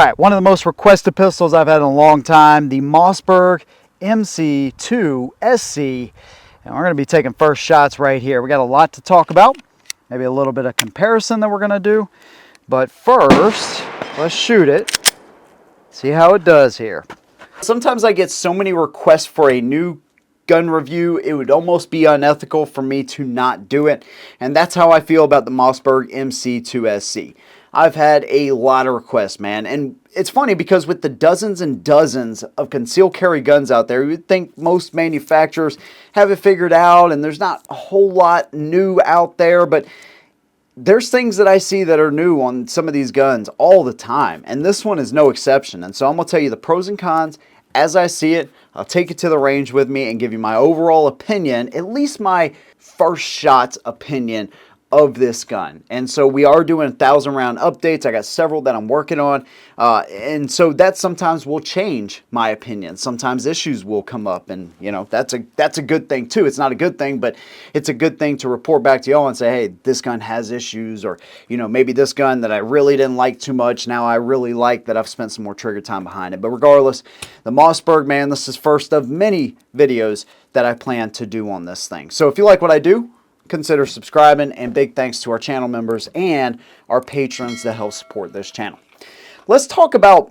All right, one of the most requested pistols I've had in a long time, the Mossberg MC2 SC. And we're going to be taking first shots right here. We got a lot to talk about, maybe a little bit of comparison that we're going to do. But first, let's shoot it, see how it does here. Sometimes I get so many requests for a new gun review, it would almost be unethical for me to not do it. And that's how I feel about the Mossberg MC2 SC. I've had a lot of requests, man. And it's funny because with the dozens and dozens of concealed carry guns out there, you'd think most manufacturers have it figured out and there's not a whole lot new out there, but there's things that I see that are new on some of these guns all the time, and this one is no exception. And so I'm going to tell you the pros and cons as I see it. I'll take it to the range with me and give you my overall opinion, at least my first shot opinion of this gun. And so we are doing 1,000 round updates. I got several that I'm working on, and so that sometimes will change my opinion. Sometimes issues will come up, and you know, that's a good thing too. It's not a good thing, but it's a good thing to report back to y'all and say, hey, this gun has issues, or you know, maybe this gun that I really didn't like too much, now I really like that I've spent some more trigger time behind it. But regardless, the Mossberg, man, this is first of many videos that I plan to do on this thing. So if you like what I do, consider subscribing, and big thanks to our channel members and our patrons that help support this channel. Let's talk about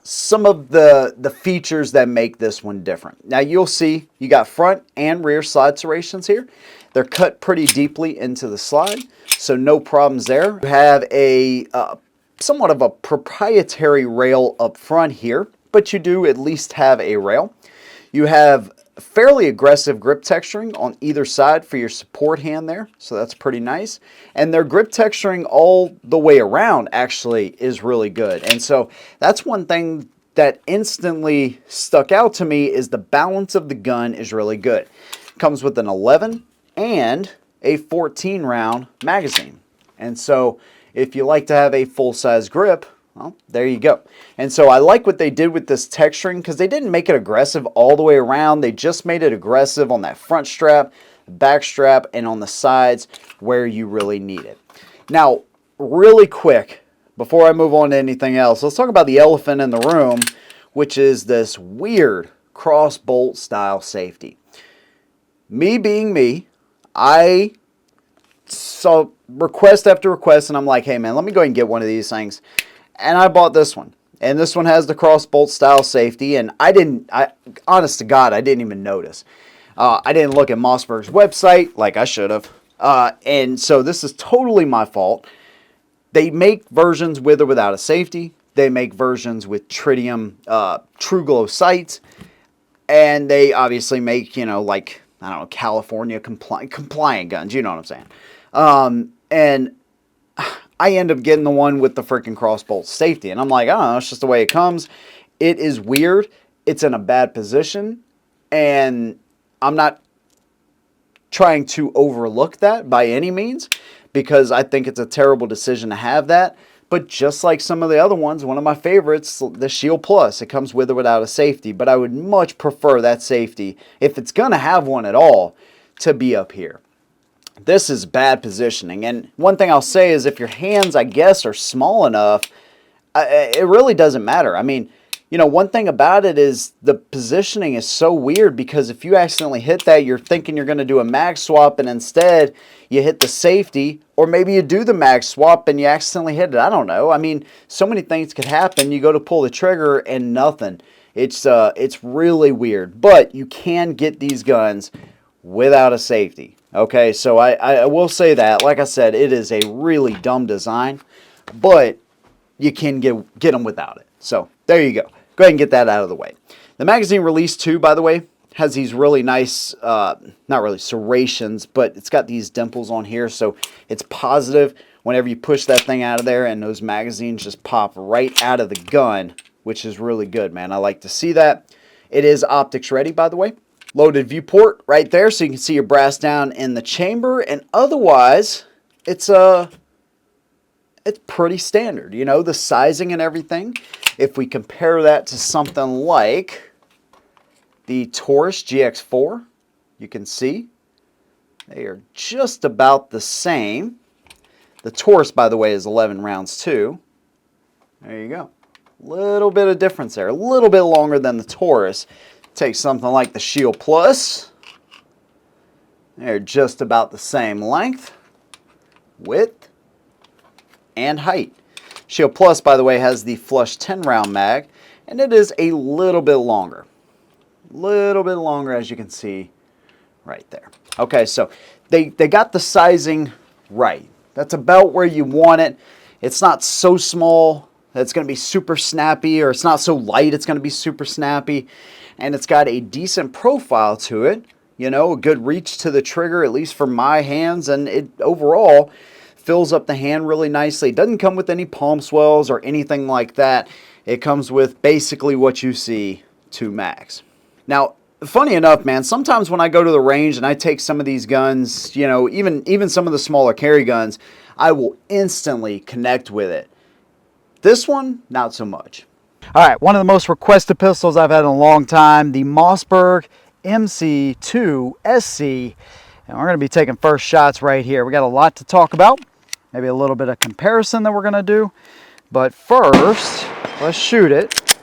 some of the features that make this one different. Now you'll see you got front and rear slide serrations here. They're cut pretty deeply into the slide, so no problems there. You have a somewhat of a proprietary rail up front here, but you do at least have a rail. You have fairly aggressive grip texturing on either side for your support hand there, so that's pretty nice. And their grip texturing all the way around actually is really good. And so that's one thing that instantly stuck out to me, is the balance of the gun is really good. Comes with an 11 and a 14 round magazine. And so if you like to have a full-size grip, well, there you go. And so I like what they did with this texturing, because they didn't make it aggressive all the way around. They just made it aggressive on that front strap, back strap, and on the sides where you really need it. Now, really quick, before I move on to anything else, let's talk about the elephant in the room, which is this weird cross bolt style safety. Me being me, I saw request after request, and I'm like, hey man, let me go ahead and get one of these things. And I bought this one. And this one has the cross bolt style safety. And honest to God, I didn't even notice. I didn't look at Mossberg's website like I should have. And so this is totally my fault. They make versions with or without a safety. They make versions with tritium true glow sights. And they obviously make, you know, like, I don't know, California compliant guns. You know what I'm saying? And I end up getting the one with the freaking crossbolt safety. And I'm like, I don't know, it's just the way it comes. It is weird. It's in a bad position. And I'm not trying to overlook that by any means, because I think it's a terrible decision to have that. But just like some of the other ones, one of my favorites, the Shield Plus, it comes with or without a safety. But I would much prefer that safety, if it's going to have one at all, to be up here. This is bad positioning. And one thing I'll say is, if your hands, I guess, are small enough, it really doesn't matter. I mean, you know, one thing about it is the positioning is so weird, because if you accidentally hit that, you're thinking you're going to do a mag swap, and instead you hit the safety, or maybe you do the mag swap and you accidentally hit it. I don't know. I mean, so many things could happen. You go to pull the trigger and nothing. It's really weird. But you can get these guns without a safety. Okay, so I will say that, like I said, it is a really dumb design, but you can get them without it. So there you go. Go ahead and get that out of the way. The magazine release 2, by the way, has these really nice, not really serrations, but it's got these dimples on here, so it's positive whenever you push that thing out of there, and those magazines just pop right out of the gun, which is really good, man. I like to see that. It is optics ready, by the way. Loaded viewport right there, so you can see your brass down in the chamber, and otherwise it's pretty standard. You know, the sizing and everything, if we compare that to something like the Taurus GX4, you can see they are just about the same. The Taurus, by the way, is 11 rounds too. There you go. Little bit of difference there. A little bit longer than the Taurus. Take something like the Shield Plus. They're just about the same length, width, and height. Shield Plus, by the way, has the flush 10-round mag, and it is a little bit longer. Little bit longer, as you can see right there. Okay, so they got the sizing right. That's about where you want it. It's not so small that it's going to be super snappy, or it's not so light it's going to be super snappy. And it's got a decent profile to it. You know, a good reach to the trigger, at least for my hands, and it overall fills up the hand really nicely. It doesn't come with any palm swells or anything like that. It comes with basically what you see to max. Now, funny enough, man, sometimes when I go to the range and I take some of these guns, you know, even some of the smaller carry guns, I will instantly connect with it. This one, not so much. All right, one of the most requested pistols I've had in a long time, the Mossberg MC2 SC. And we're going to be taking first shots right here. We got a lot to talk about. Maybe a little bit of comparison that we're going to do. But first, let's shoot it.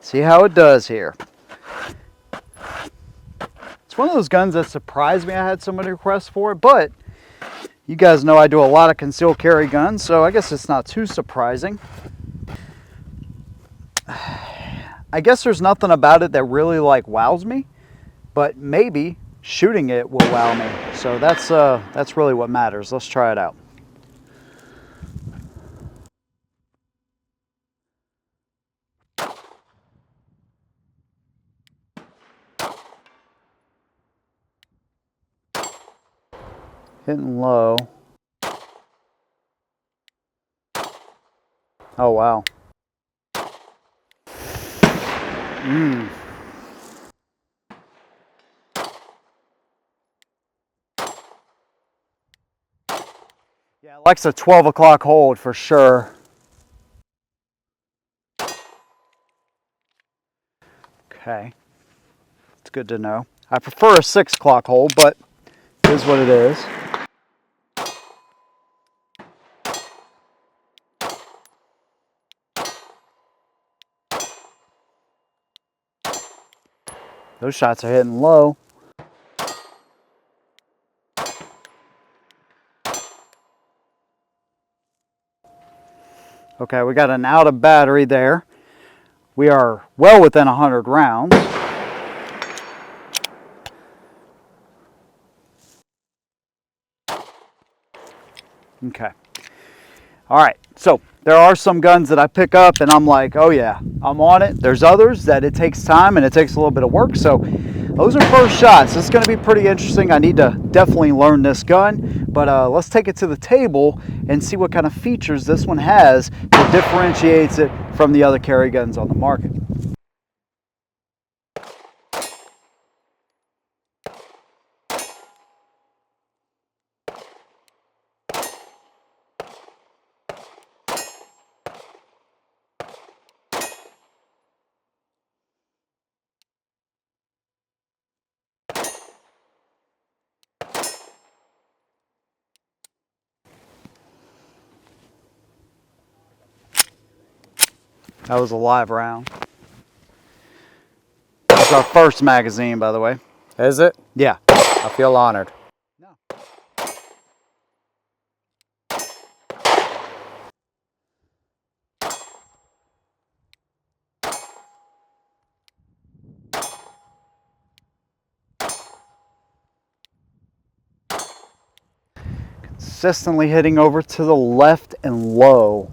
See how it does here. It's one of those guns that surprised me I had so many requests for it, but you guys know I do a lot of concealed carry guns, so I guess it's not too surprising. I guess there's nothing about it that really like wows me, but maybe shooting it will wow me. So that's really what matters. Let's try it out. Hitting low. Oh wow. Yeah, it likes a 12 o'clock hold for sure. Okay, it's good to know. I prefer a 6 o'clock hold, but it is what it is. Those shots are hitting low. Okay, we got an out of battery there. We are well within 100 rounds. Okay. All right, so there are some guns that I pick up and I'm like, oh yeah, I'm on it. There's others that it takes time and it takes a little bit of work. So those are first shots. This is going to be pretty interesting. I need to definitely learn this gun, but let's take it to the table and see what kind of features this one has that differentiates it from the other carry guns on the market. That was a live round. That's our first magazine, by the way. Is it? Yeah. I feel honored. No. Consistently hitting over to the left and low.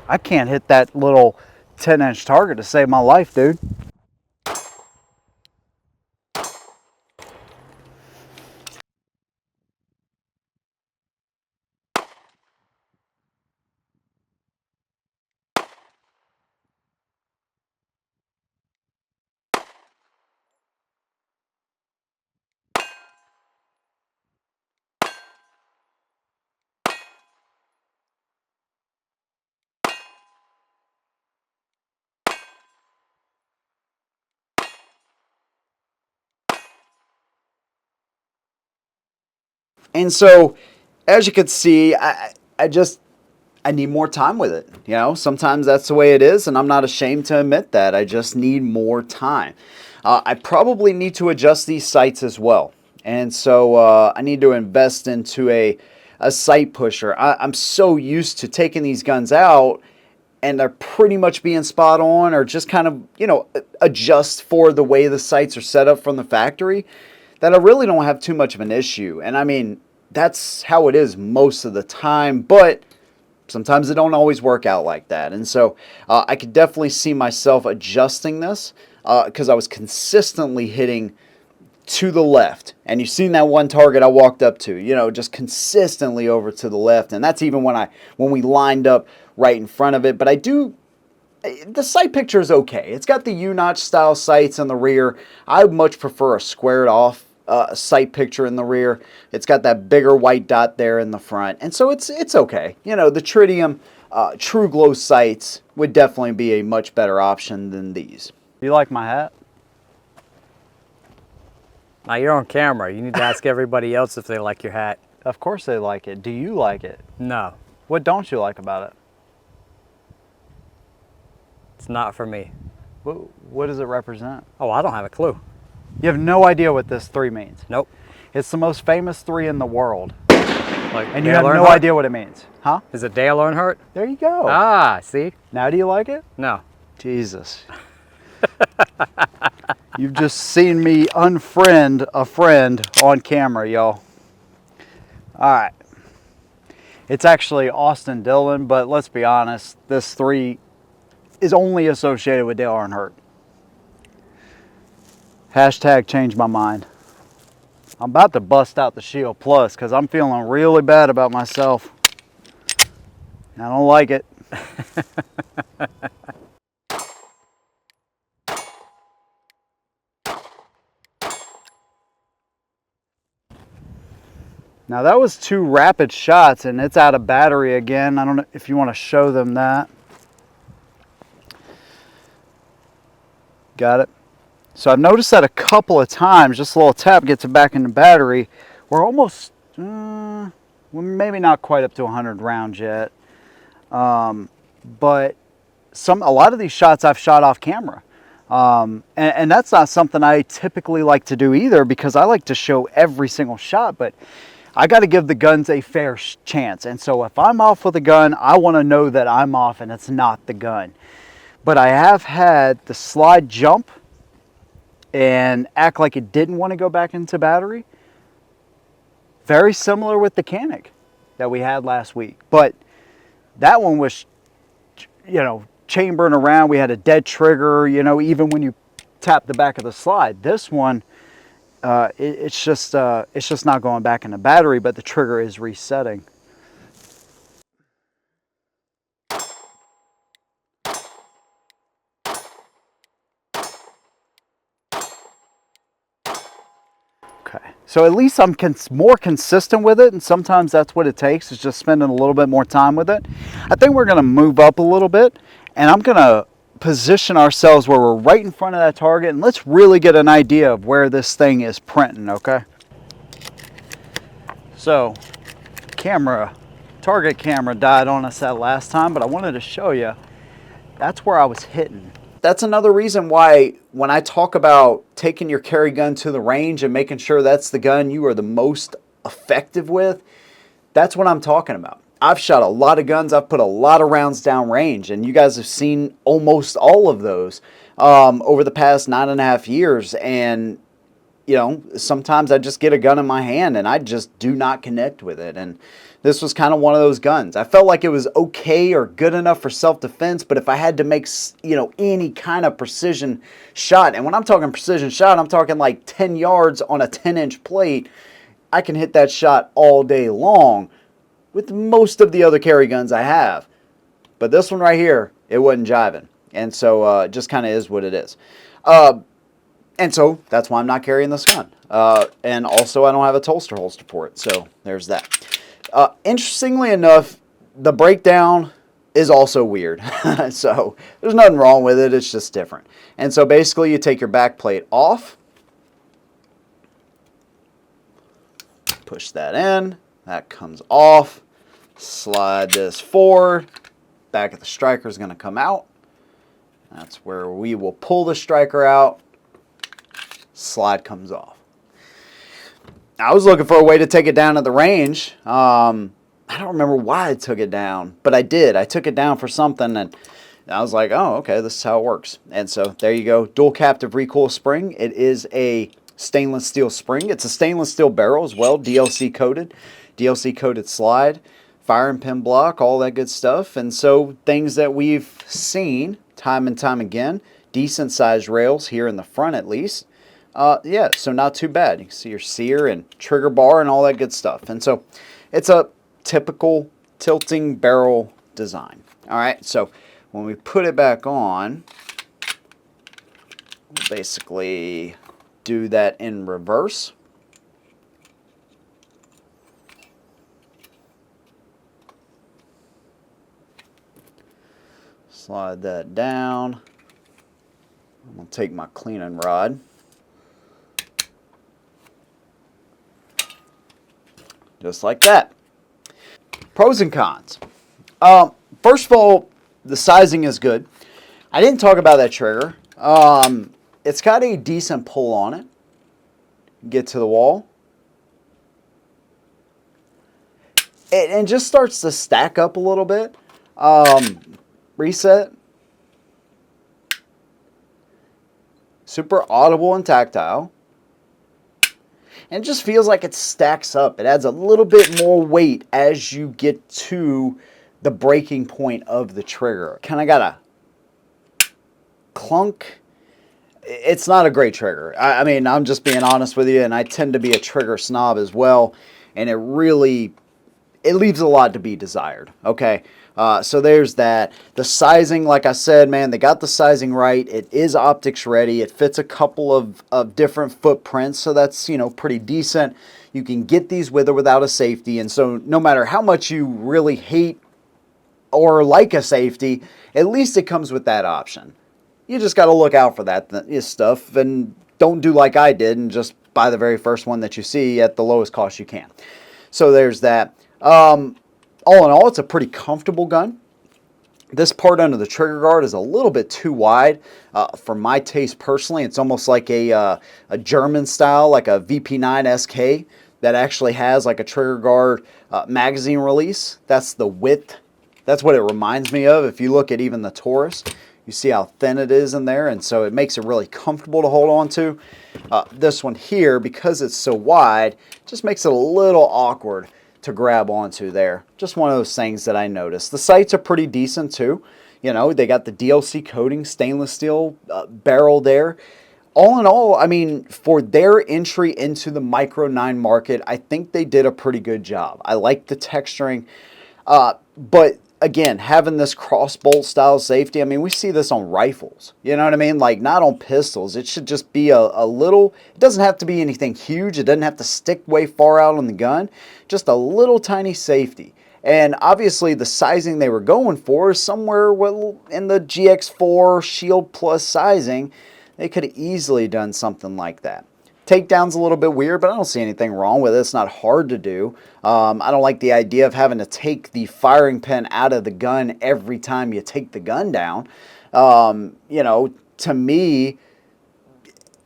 I can't hit that little 10-inch target to save my life, dude. And so, as you can see, I need more time with it. You know, sometimes that's the way it is, and I'm not ashamed to admit that. I just need more time. I probably need to adjust these sights as well. And so I need to invest into a sight pusher. I'm so used to taking these guns out and they're pretty much being spot on, or just kind of, you know, adjust for the way the sights are set up from the factory, that I really don't have too much of an issue. And I mean, that's how it is most of the time, but sometimes it don't always work out like that. And so I could definitely see myself adjusting this because I was consistently hitting to the left. And you've seen that one target I walked up to, you know, just consistently over to the left. And that's even when we lined up right in front of it. But the sight picture is okay. It's got the U-notch style sights in the rear. I much prefer a squared off sight picture in the rear. It's got that bigger white dot there in the front. And so it's okay. You know, the Tritium True Glow sights would definitely be a much better option than these. You like my hat? Now you're on camera. You need to ask everybody else if they like your hat. Of course they like it. Do you like it? No. What don't you like about it? It's not for me. What does it represent? Oh, I don't have a clue. You have no idea what this 3 means. Nope. It's the most famous 3 in the world. Like and you have no idea what it means. Huh? Is it Dale Earnhardt? There you go. Ah, see? Now do you like it? No. Jesus. You've just seen me unfriend a friend on camera, y'all. All right. It's actually Austin Dillon, but let's be honest, this 3 is only associated with Dale Earnhardt. Hashtag change my mind. I'm about to bust out the Shield Plus because I'm feeling really bad about myself. I don't like it. Now that was 2 rapid shots and it's out of battery again. I don't know if you want to show them that. Got it? So I've noticed that a couple of times, just a little tap gets it back in the battery. We're almost, well, maybe not quite up to 100 rounds yet. But a lot of these shots I've shot off camera. And that's not something I typically like to do either, because I like to show every single shot, but I got to give the guns a fair chance. And so if I'm off with a gun, I want to know that I'm off and it's not the gun. But I have had the slide jump and act like it didn't want to go back into battery. Very similar with the Canik that we had last week. But that one was, you know, chambering around. We had a dead trigger, you know, even when you tap the back of the slide. This one, it's just not going back in the battery, but the trigger is resetting. Okay, so at least I'm more consistent with it, and sometimes that's what it takes, is just spending a little bit more time with it. I think we're going to move up a little bit, and I'm going to position ourselves where we're right in front of that target, and let's really get an idea of where this thing is printing, okay? So, target camera died on us that last time, but I wanted to show you, that's where I was hitting. That's another reason why when I talk about taking your carry gun to the range and making sure that's the gun you are the most effective with, that's what I'm talking about. I've shot a lot of guns, I've put a lot of rounds down range, and you guys have seen almost all of those over the past 9.5 years. And, you know, sometimes I just get a gun in my hand and I just do not connect with it. And this was kind of one of those guns. I felt like it was okay or good enough for self-defense, but if I had to make, you know, any kind of precision shot, and when I'm talking precision shot, I'm talking like 10 yards on a 10-inch plate, I can hit that shot all day long with most of the other carry guns I have. But this one right here, it wasn't jiving. And so it just kind of is what it is. And so that's why I'm not carrying this gun. And also I don't have a holster for it. So there's that. Interestingly enough, the breakdown is also weird. So there's nothing wrong with it. It's just different. And so basically you take your back plate off. Push that in. That comes off. Slide this forward. Back of the striker is going to come out. That's where we will pull the striker out. Slide comes off. I was looking for a way to take it down at the range. I don't remember why I took it down, but I did. I took it down for something, and I was like, oh, okay, this is how it works. And so there you go. Dual captive recoil spring. It is a stainless steel spring. It's a stainless steel barrel as well, DLC coated. DLC coated slide, firing pin block, all that good stuff. And so things that we've seen time and time again, decent sized rails here in the front at least. Yeah, so not too bad. You can see your sear and trigger bar and all that good stuff. And so it's a typical tilting barrel design. All right, so when we put it back on, we'll basically do that in reverse. Slide that down. I'm going to take my cleaning rod. Just like that. Pros and cons. First of all, the sizing is good. I didn't talk about that trigger. It's got a decent pull on it. Get to the wall. It just starts to stack up a little bit. Reset. Super audible and tactile. And it just feels like it stacks up. It adds a little bit more weight as you get to the breaking point of the trigger. Kind of got a clunk. It's not a great trigger. I mean, I'm just being honest with you, and I tend to be a trigger snob as well. And it leaves a lot to be desired. Okay. So there's that. The sizing, like I said, man, they got the sizing right. It is optics ready. It fits a couple of different footprints, so that's, you know, pretty decent. You can get these with or without a safety, and so no matter how much you really hate or like a safety, at least it comes with that option. You just got to look out for that stuff, and don't do like I did and just buy the very first one that you see at the lowest cost you can. So there's that. All in all, it's a pretty comfortable gun. This part under the trigger guard is a little bit too wide for my taste personally. It's almost like a German style, like a VP9 SK that actually has like a trigger guard magazine release. That's the width. That's what it reminds me of. If you look at even the Taurus, you see how thin it is in there, and so it makes it really comfortable to hold on to. This one here, because it's so wide, just makes it a little awkward to grab onto there. Just one of those things that I noticed. The sights are pretty decent too. You know, they got the DLC coating, stainless steel barrel there. All in all, I mean, for their entry into the Micro 9 market, I think they did a pretty good job. I like the texturing, but again, having this crossbolt style safety, I mean, we see this on rifles, you know what I mean? Like, not on pistols. It should just be a little, it doesn't have to be anything huge. It doesn't have to stick way far out on the gun. Just a little tiny safety. And obviously the sizing they were going for is somewhere in the GX4 Shield Plus sizing. They could have easily done something like that. Takedown's a little bit weird, but I don't see anything wrong with it. It's not hard to do. I don't like the idea of having to take the firing pin out of the gun every time you take the gun down. You know, to me,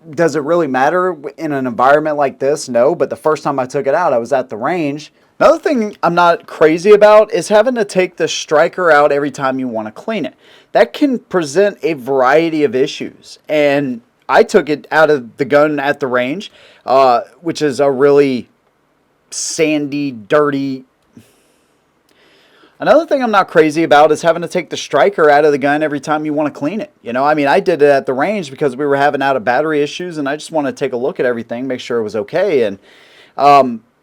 does it really matter in an environment like this? No, but the first time I took it out, I was at the range. Another thing I'm not crazy about is having to take the striker out every time you want to clean it. That can present a variety of issues, and I took it out of the gun at the range, which is a really sandy, dirty. Another thing I'm not crazy about is having to take the striker out of the gun every time you want to clean it. You know, I mean, I did it at the range because we were having out of battery issues, and I just wanted to take a look at everything, make sure it was okay. And,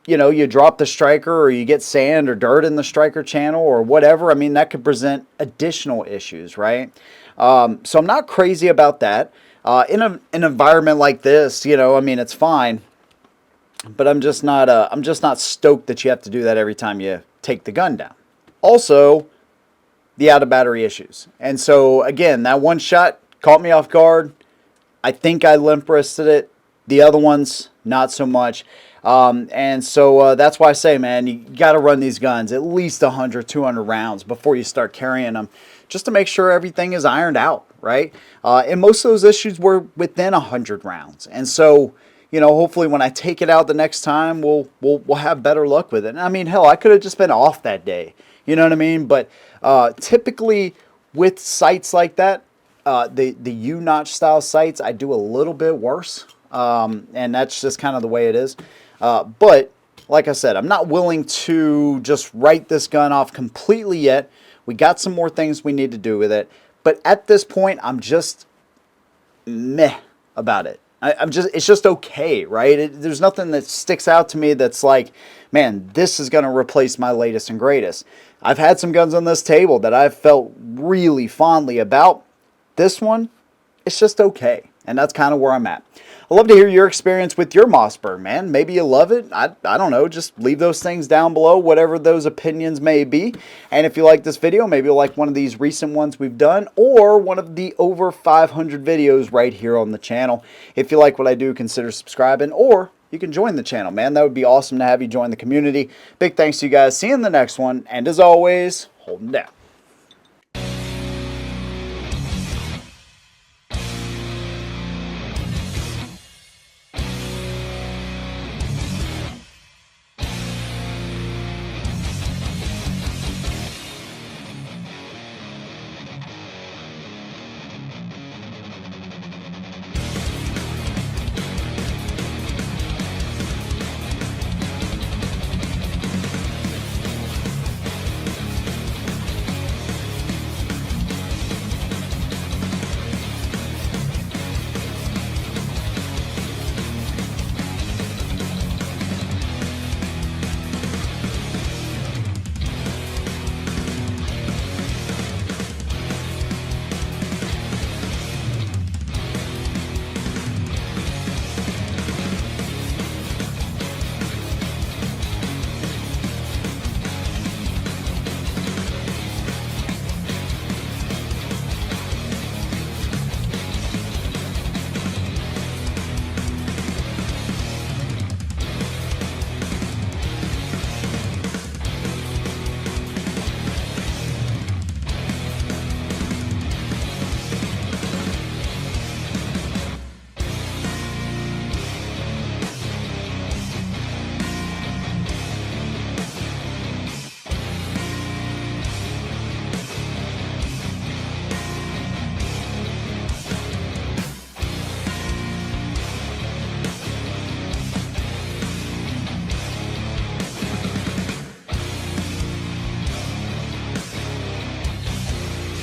you know, you drop the striker or you get sand or dirt in the striker channel or whatever. I mean, that could present additional issues, right? So I'm not crazy about that. In an environment like this, you know, I mean, it's fine, but I'm just not stoked that you have to do that every time you take the gun down. Also, the out of battery issues. And so again, that one shot caught me off guard. I think I limp wristed it. The other ones, not so much. And so that's why I say, man, you got to run these guns at least 100, 200 rounds before you start carrying them, just to make sure everything is ironed out, right? And most of those issues were within 100 rounds. And so, you know, hopefully when I take it out the next time, we'll have better luck with it. And I mean, hell, I could have just been off that day. You know what I mean? But typically with sights like that, the U-notch style sights, I do a little bit worse. And that's just kind of the way it is. But like I said, I'm not willing to just write this gun off completely yet. We got some more things we need to do with it. But at this point, I'm just meh about it. It's just okay, right? There's nothing that sticks out to me that's like, man, this is going to replace my latest and greatest. I've had some guns on this table that I've felt really fondly about. This one, it's just okay. And that's kind of where I'm at. I'd love to hear your experience with your Mossberg, man. Maybe you love it. I don't know. Just leave those things down below, whatever those opinions may be. And if you like this video, maybe you'll like one of these recent ones we've done or one of the over 500 videos right here on the channel. If you like what I do, consider subscribing, or you can join the channel, man. That would be awesome to have you join the community. Big thanks to you guys. See you in the next one. And as always, hold 'em down.